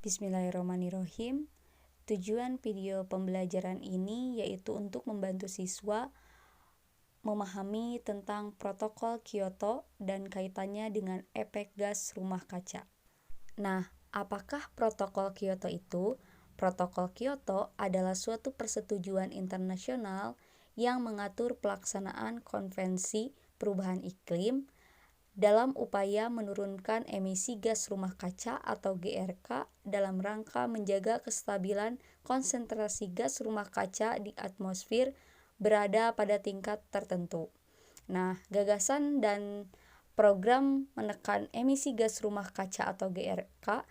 Bismillahirrahmanirrahim. Tujuan video pembelajaran ini yaitu untuk membantu siswa memahami tentang protokol Kyoto dan kaitannya dengan efek gas rumah kaca. Nah, apakah protokol Kyoto itu? Protokol Kyoto adalah suatu persetujuan internasional yang mengatur pelaksanaan konvensi perubahan iklim dalam upaya menurunkan emisi gas rumah kaca atau GRK dalam rangka menjaga kestabilan konsentrasi gas rumah kaca di atmosfer berada pada tingkat tertentu. Nah, gagasan dan program menekan emisi gas rumah kaca atau GRK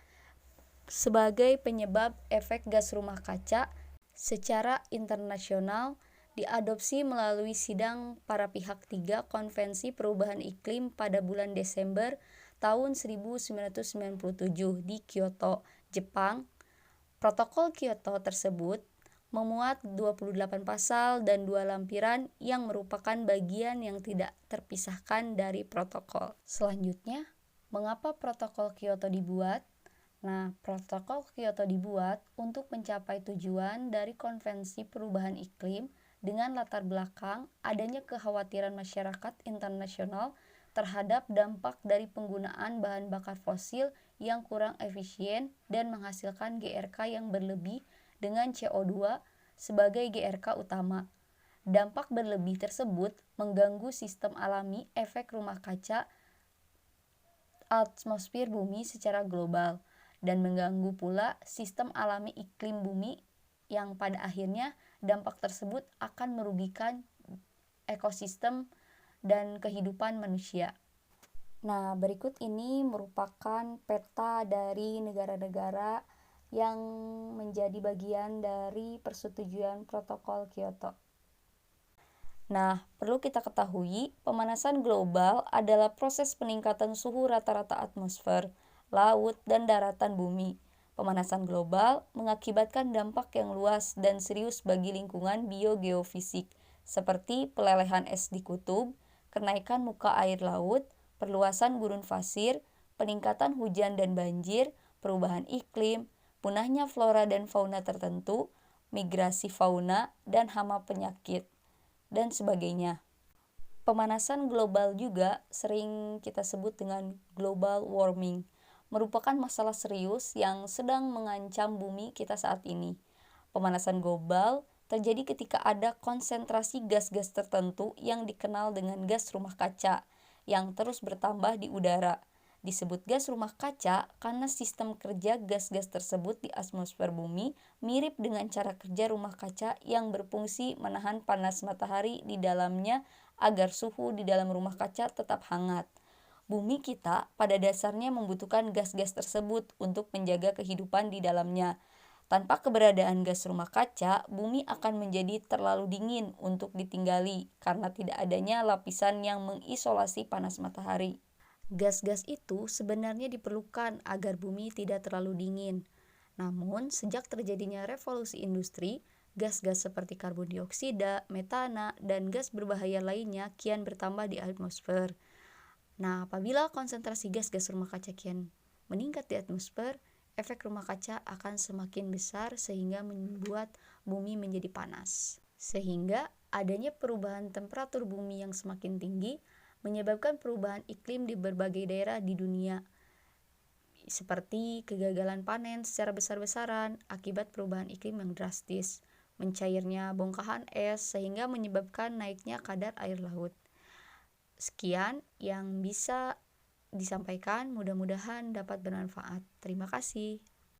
sebagai penyebab efek gas rumah kaca secara internasional diadopsi melalui sidang para pihak 3 Konvensi Perubahan Iklim pada bulan Desember tahun 1997 di Kyoto, Jepang. Protokol Kyoto tersebut memuat 28 pasal dan 2 lampiran yang merupakan bagian yang tidak terpisahkan dari protokol. Selanjutnya, mengapa protokol Kyoto dibuat? Nah, protokol Kyoto dibuat untuk mencapai tujuan dari Konvensi Perubahan Iklim dengan latar belakang adanya kekhawatiran masyarakat internasional terhadap dampak dari penggunaan bahan bakar fosil yang kurang efisien dan menghasilkan GRK yang berlebih dengan CO2 sebagai GRK utama. Dampak berlebih tersebut mengganggu sistem alami efek rumah kaca atmosfer bumi secara global dan mengganggu pula sistem alami iklim bumi yang pada akhirnya dampak tersebut akan merugikan ekosistem dan kehidupan manusia. Nah, berikut ini merupakan peta dari negara-negara yang menjadi bagian dari persetujuan protokol Kyoto. Nah, perlu kita ketahui, pemanasan global adalah proses peningkatan suhu rata-rata atmosfer, laut, dan daratan bumi. Pemanasan global mengakibatkan dampak yang luas dan serius bagi lingkungan biogeofisik, seperti pelelehan es di kutub, kenaikan muka air laut, perluasan gurun pasir, peningkatan hujan dan banjir, perubahan iklim, punahnya flora dan fauna tertentu, migrasi fauna, dan hama penyakit, dan sebagainya. Pemanasan global juga sering kita sebut dengan global warming, merupakan masalah serius yang sedang mengancam bumi kita saat ini. Pemanasan global terjadi ketika ada konsentrasi gas-gas tertentu yang dikenal dengan gas rumah kaca yang terus bertambah di udara. Disebut gas rumah kaca karena sistem kerja gas-gas tersebut di atmosfer bumi mirip dengan cara kerja rumah kaca yang berfungsi menahan panas matahari di dalamnya agar suhu di dalam rumah kaca tetap hangat. Bumi kita pada dasarnya membutuhkan gas-gas tersebut untuk menjaga kehidupan di dalamnya. Tanpa keberadaan gas rumah kaca, bumi akan menjadi terlalu dingin untuk ditinggali karena tidak adanya lapisan yang mengisolasi panas matahari. Gas-gas itu sebenarnya diperlukan agar bumi tidak terlalu dingin. Namun, sejak terjadinya revolusi industri, gas-gas seperti karbon dioksida, metana, dan gas berbahaya lainnya kian bertambah di atmosfer. Nah, apabila konsentrasi gas-gas rumah kaca kian meningkat di atmosfer, efek rumah kaca akan semakin besar sehingga membuat bumi menjadi panas. Sehingga adanya perubahan temperatur bumi yang semakin tinggi menyebabkan perubahan iklim di berbagai daerah di dunia, seperti kegagalan panen secara besar-besaran akibat perubahan iklim yang drastis, mencairnya bongkahan es sehingga menyebabkan naiknya kadar air laut. Sekian yang bisa disampaikan, mudah-mudahan dapat bermanfaat. Terima kasih.